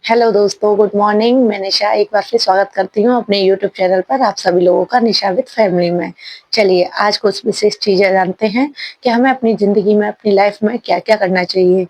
Hello दोस्तों, good morning. मैं निशा एक बार फिर स्वागत करती हूँ अपने यूट्यूब चैनल पर आप सभी लोगों का, निशा विद फैमिली में। चलिए आज कुछ विशेष चीज़ें जानते हैं कि हमें अपनी ज़िंदगी में, अपनी लाइफ में क्या-क्या करना चाहिए।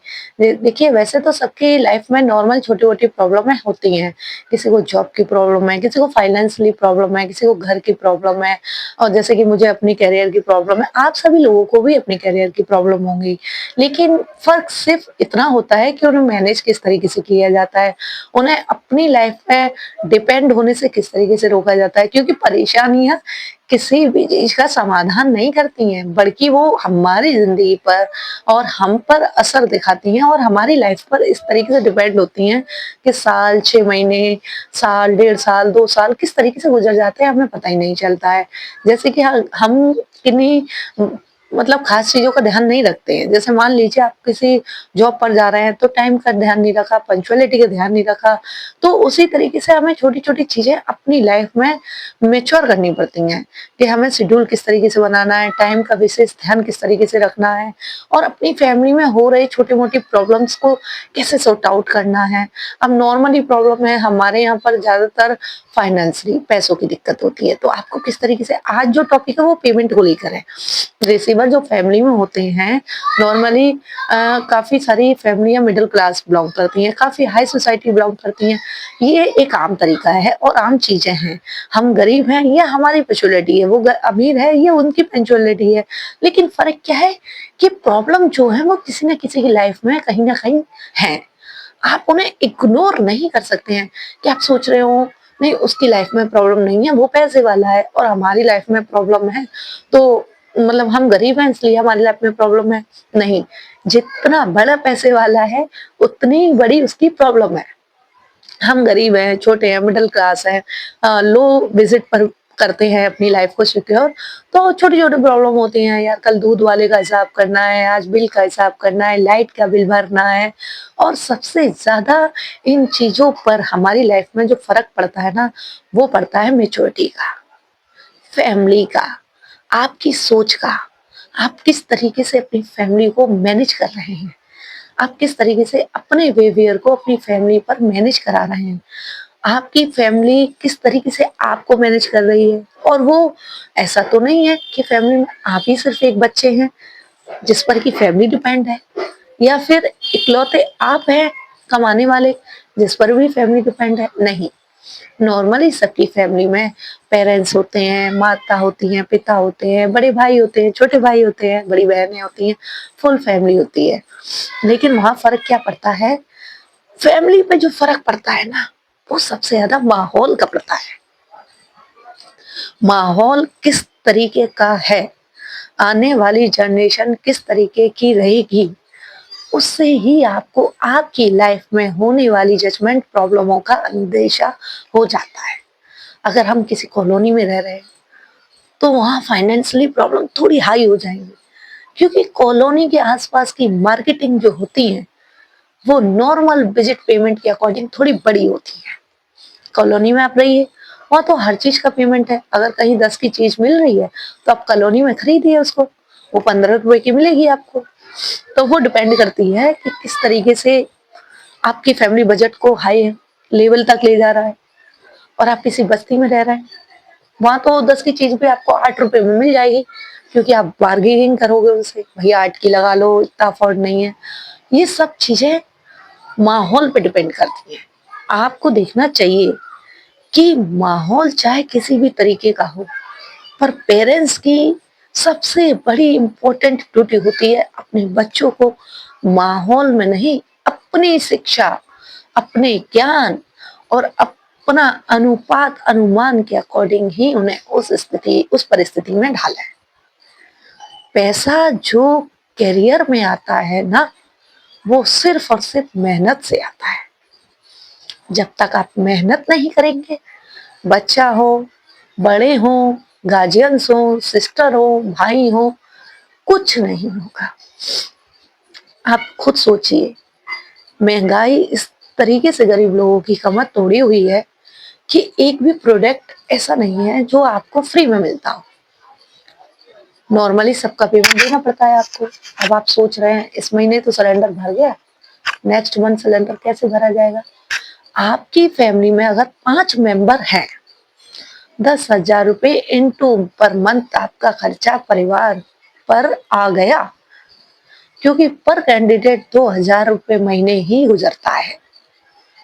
देखिए, वैसे तो सबकी लाइफ में नॉर्मल छोटी-छोटी प्रॉब्लमें होती हैं। किसी को जॉब की प्रॉब्लम है, किसी को फाइनेंशियली प्रॉब्लम है, किसी को घर की प्रॉब्लम है और जैसे कि मुझे अपनी करियर की प्रॉब्लम है, आप सभी लोगों को भी अपनी करियर की प्रॉब्लम होंगी। लेकिन फ़र्क सिर्फ़ इतना होता है कि उन्हें मैनेज किस तरीके से किया जाता है। उन्हें अपनी लाइफ में डिपेंड होने से किस तरीके से रोका जाता है, क्योंकि परेशानियाँ किसी भी चीज़ का समाधान नहीं करती हैं, बल्कि वो हमारी ज़िंदगी पर और हम पर असर दिखाती हैं और हमारी लाइफ पर इस तरीके से डिपेंड होती हैं कि साल, 6 महीने, साल, डेढ़ साल, 2 साल किस तरीके से गुज़र जाते हैं, हमें पता ही नहीं चलता है। जैसे कि हम किन्हीं मतलब ख़ास चीज़ों का ध्यान नहीं रखते हैं। जैसे मान लीजिए आप किसी जॉब पर जा रहे हैं तो टाइम का ध्यान नहीं रखा, पंक्चुअलिटी का ध्यान नहीं रखा, तो उसी तरीके से हमें छोटी-छोटी चीज़ें अपनी लाइफ में मैच्योर करनी पड़ती हैं कि हमें शेड्यूल किस तरीके से बनाना है, टाइम का विशेष ध्यान किस तरीके से रखना है और अपनी फैमिली में हो रही छोटी-मोटी प्रॉब्लम्स को कैसे सॉर्ट आउट करना है। अब नॉर्मली प्रॉब्लम है हमारे यहाँ पर ज़्यादातर फाइनेंशियली पैसों की दिक्कत होती है, तो आपको किस तरीके से आज जो टॉपिक है वो पेमेंट को लेकर है। रिसीवर जो फैमिली में होते हैं नॉर्मली काफ़ी सारी फैमिलियाँ मिडिल क्लास बिलॉन्ग करती हैं, काफ़ी हाई सोसाइटी बिलॉन्ग करती हैं। ये एक आम तरीका है और आम चीज़ें हैं। हम गरीब हैं, ये हमारी पैचुअलिटी है, वो अमीर है, ये उनकी पैचुअलिटी है। लेकिन फ़र्क क्या है कि प्रॉब्लम जो है वो किसी न किसी की लाइफ में कहीं न कहीं है। आप उन्हें इग्नोर नहीं कर सकते हैं कि आप सोच रहे हो नहीं उसकी लाइफ में प्रॉब्लम नहीं है, वो पैसे वाला है और हमारी लाइफ में प्रॉब्लम है, तो मतलब हम गरीब हैं इसलिए हमारी लाइफ में प्रॉब्लम है। नहीं, जितना बड़ा पैसे वाला है उतनी बड़ी उसकी प्रॉब्लम है। हम गरीब हैं, छोटे हैं, मिडल क्लास हैं, लो बजट पर करते हैं अपनी लाइफ को सिक्योर, तो छोटी-छोटी प्रॉब्लम होती हैं। यार कल दूध वाले का हिसाब करना है, आज बिल का हिसाब करना है, लाइट का बिल भरना है और सबसे ज़्यादा इन चीज़ों पर हमारी लाइफ में जो फ़र्क पड़ता है ना, वो पड़ता है मैच्योरिटी का, फैमिली का, आपकी सोच का। आप किस तरीके से अपनी फैमिली को मैनेज कर रहे हैं। आप किस तरीके से अपने बिहेवियर को अपनी फैमिली पर मैनेज करा रहे हैं। आपकी फैमिली किस तरीके से आपको मैनेज कर रही है और वो ऐसा तो नहीं है कि फैमिली में आप ही सिर्फ एक बच्चे हैं जिस पर की फैमिली डिपेंड है या फिर इकलौते आप हैं कमाने वाले जिस पर भी फैमिली डिपेंड है। नहीं, नॉर्मली सबकी फैमिली में पेरेंट्स होते हैं, माता होती हैं, पिता होते हैं, बड़े भाई होते हैं, छोटे भाई होते हैं, बड़ी बहनें होती हैं, फुल फैमिली होती है। लेकिन वहाँ फ़र्क क्या पड़ता है? फैमिली पे जो फ़र्क पड़ता है ना, वो सबसे ज़्यादा माहौल का पड़ता है। माहौल किस तरीके का है, आने वाली जनरेशन किस तरीके की रहेगी, उससे ही आपको आपकी लाइफ में होने वाली जजमेंट प्रॉब्लमों का अंदेशा हो जाता है। अगर हम किसी कॉलोनी में रह रहे हैं, तो वहाँ फाइनेंशियली प्रॉब्लम थोड़ी हाई हो जाएँगी, क्योंकि कॉलोनी के आस-पास की मार्केटिंग जो होती है, वो नॉर्मल बजट पेमेंट के अकॉर्डिंग थोड़ी बड़ी होती है। कॉलोनी में आप रहिए, वहाँ तो हर चीज़ का पेमेंट है। अगर कहीं 10 की चीज़ मिल रही है, तो आप कॉलोनी में खरीदिए उसको, वो ₹15 की मिलेगी आपको। तो वो डिपेंड करती है कि किस तरीके से आपकी फैमिली बजट को हाई लेवल तक ले जा रहा है और आप किसी बस्ती में रह रहे हैं, वहाँ तो 10 की चीज़ भी आपको ₹8 में मिल जाएगी, क्योंकि आप बार्गेनिंग करोगे उनसे, भैया 8 की लगा लो, इतना अफोर्ड नहीं है। ये सब चीज़ें माहौल पे डिपेंड करती हैं। आपको देखना चाहिए कि माहौल चाहे किसी भी तरीके का हो, पर पेरेंट्स की सबसे बड़ी इम्पोर्टेंट ड्यूटी होती है अपने बच्चों को माहौल में नहीं, अपनी शिक्षा, अपने ज्ञान और अपना अनुपात अनुमान के अकॉर्डिंग ही उन्हें उस परिस्थिति में ढालें। पैसा जो करियर में आता है ना, वो सिर्फ और सिर्फ मेहनत से आता है। जब तक आप मेहनत नहीं करेंगे, बच्चा हो, बड़े हों, गार्जियंस हों, सिस्टर हो, भाई हो, कुछ नहीं होगा। आप खुद सोचिए, महँगाई इस तरीके से गरीब लोगों की कमर तोड़ी हुई है कि एक भी प्रोडक्ट ऐसा नहीं है जो आपको फ्री में मिलता हो। नॉर्मली सबका पेमेंट देना पड़ता है आपको। अब आप सोच रहे हैं इस महीने तो सिलेंडर भर गया, नेक्स्ट मंथ सिलेंडर कैसे भरा जाएगा? आपकी फैमिली में अगर 5 मेंबर हैं, 10,000 रुपए इंटू पर मंथ आपका खर्चा परिवार पर आ गया, क्योंकि पर कैंडिडेट 2,000 रुपए महीने ही गुजरता है।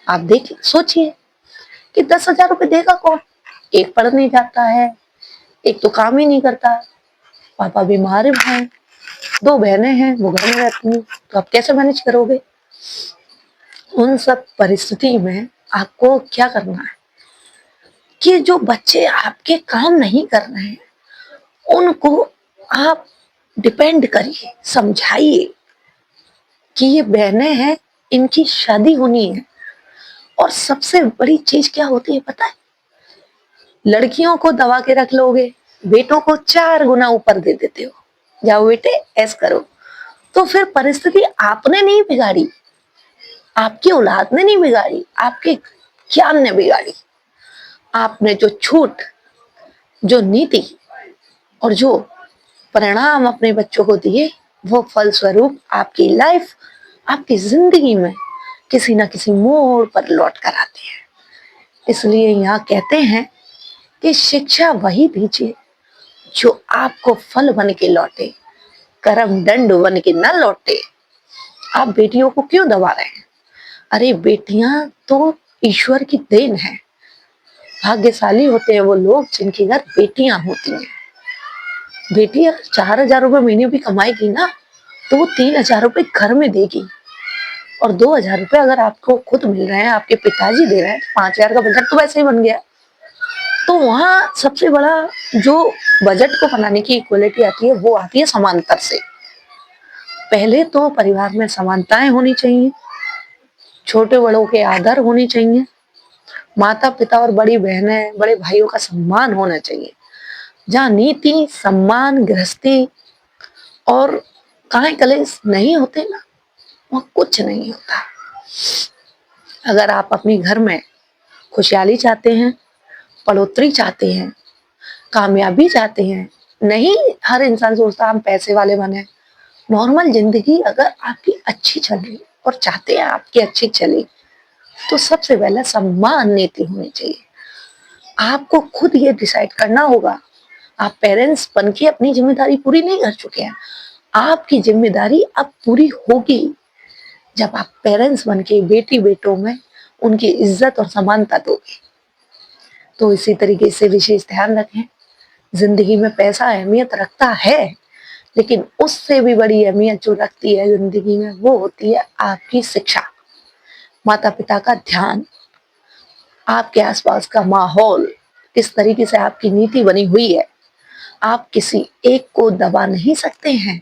आप देखिए, सोचिए कि 10,000 रुपए देगा कौन? एक पढ़ नहीं जाता है, एक तो काम ही नहीं करता, पापा बीमार हैं, 2 बहनें हैं वो घर में रहती हैं, तो आप कैसे मैनेज करोगे? उन सब परिस्थिति में आपको क्या करना है कि जो बच्चे आपके काम नहीं कर रहे हैं, उनको आप डिपेंड करिए, समझाइए कि ये बहनें हैं, इनकी शादी होनी है। और सबसे बड़ी चीज क्या होती है पता है? लड़कियों को दबा के रख लोगे, बेटों को 4 गुना ऊपर दे देते हो, जाओ बेटे ऐस करो, तो फिर परिस्थिति आपने नहीं बिगाड़ी, आपकी औलाद ने नहीं बिगाड़ी, आपके ज्ञान ने बिगाड़ी। आपने जो छूट, जो नीति और जो परिणाम अपने बच्चों को दिए, वो फलस्वरूप आपकी लाइफ, आपकी जिंदगी में किसी ना किसी मोड़ पर लौट कर आते हैं। इसलिए यहाँ कहते हैं कि शिक्षा वही दीजिए जो आपको फल बन के लौटे, कर्म दंड बन के न लौटे। आप बेटियों को क्यों दबा रहे हैं? अरे बेटियां तो ईश्वर की देन है। भाग्यशाली होते हैं वो लोग जिनके घर बेटियां होती हैं। बेटी अगर 4,000 रुपए महीने भी कमाएगी ना, तो वो 3,000 रुपए घर में देगी, और 2,000 रुपए अगर आपको खुद मिल रहे हैं, आपके पिताजी दे रहे हैं, तो 5,000 का बजट तो वैसे ही बन गया। तो वहां सबसे बड़ा जो बजट को बनाने की इक्वलिटी आती है, वो आती है समांतर से। पहले तो परिवार में समानताएं होनी चाहिए, छोटे बड़ों के आदर होने चाहिए, माता पिता और बड़ी बहनें बड़े भाइयों का सम्मान होना चाहिए। जहाँ नीति, सम्मान, गृहस्थी और काहे कलेश नहीं होते ना, वहाँ कुछ नहीं होता। अगर आप अपने घर में खुशहाली चाहते हैं, बढ़ोतरी चाहते हैं, कामयाबी चाहते हैं, नहीं हर इंसान सोचता हम पैसे वाले बने, नॉर्मल जिंदगी अगर आपकी अच्छी चले और चाहते हैं आपकी अच्छी चले, तो सबसे पहले सम्मान नीति होनी चाहिए। आपको खुद ये डिसाइड करना होगा। आप पेरेंट्स बन के अपनी जिम्मेदारी पूरी नहीं कर चुके हैं, आपकी जिम्मेदारी अब पूरी होगी जब आप पेरेंट्स बन के बेटी बेटों में उनकी इज्जत और समानता दोगे। तो इसी तरीके से विशेष ध्यान रखें, जिंदगी में पैसा अहमियत रखता है, लेकिन उससे भी बड़ी अहमियत जो रखती है जिंदगी में, वो होती है आपकी शिक्षा, माता पिता का ध्यान, आपके आसपास का माहौल, किस तरीके से आपकी नीति बनी हुई है। आप किसी एक को दबा नहीं सकते हैं।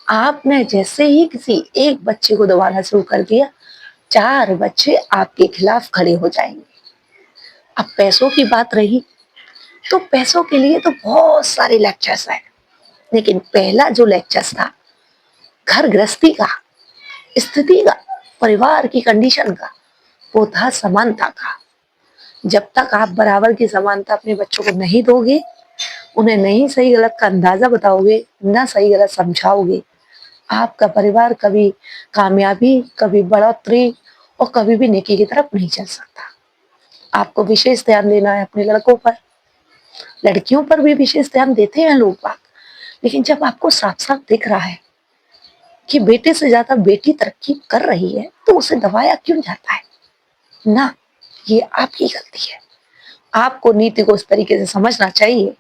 आपने जैसे ही किसी एक बच्चे को दबाना शुरू कर दिया, 4 बच्चे आपके खिलाफ खड़े हो जाएंगे। अब पैसों की बात रही, तो पैसों के लिए तो बहुत सारे लेक्चर्स हैं, लेकिन पहला जो लेक्चर्स था घर गृहस्थी का, स्थिति का, परिवार की कंडीशन का, वो था समानता का। जब तक आप बराबर की समानता अपने बच्चों को नहीं दोगे, उन्हें नहीं सही गलत का अंदाजा बताओगे, ना सही गलत समझाओगे, आपका परिवार कभी कामयाबी, कभी बढ़ोतरी और कभी भी नेकी की तरफ नहीं चल सकता। आपको विशेष ध्यान देना है अपने लड़कों पर। लड़कियों पर भी विशेष ध्यान देते हैं लोग बात, लेकिन जब आपको साफ साफ दिख रहा है कि बेटे से ज्यादा बेटी तरक्की कर रही है, तो उसे दबाया क्यों जाता है? ना, ये आपकी गलती है। आपको नीति को इस तरीके से समझना चाहिए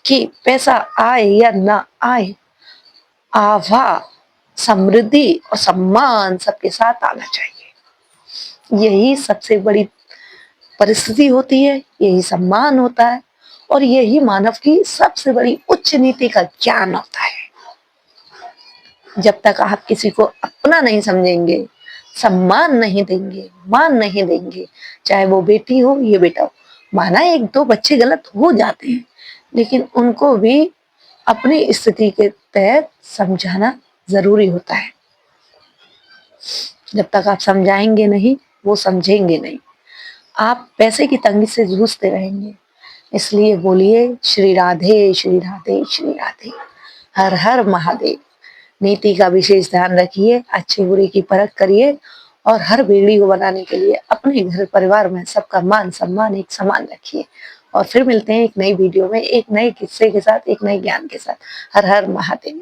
कि पैसा आए या ना आए, आभा, समृद्धि और सम्मान सबके साथ आना चाहिए। यही सबसे बड़ी परिस्थिति होती है, यही सम्मान होता है, और यही मानव की सबसे बड़ी उच्च नीति का ज्ञान होता है। जब तक आप किसी को अपना नहीं समझेंगे, सम्मान नहीं देंगे, मान नहीं देंगे, चाहे वो बेटी हो या बेटा हो, माना 1-2 बच्चे गलत हो जाते हैं, लेकिन उनको भी अपनी स्थिति के तहत समझाना जरूरी होता है। जब तक आप समझाएंगे नहीं, वो समझेंगे नहीं, आप पैसे की तंगी से जूझते रहेंगे। इसलिए बोलिए श्री राधे श्री राधे श्री राधे, हर हर महादेव। नीति का विशेष ध्यान रखिए, अच्छे बुरे की परख करिए और हर बेड़ी को बनाने के लिए अपने घर परिवार में सबका मान सम्मान एक समान रखिए। और फिर मिलते हैं एक नई वीडियो में, एक नए किस्से के साथ, एक नए ज्ञान के साथ। हर हर महादेव।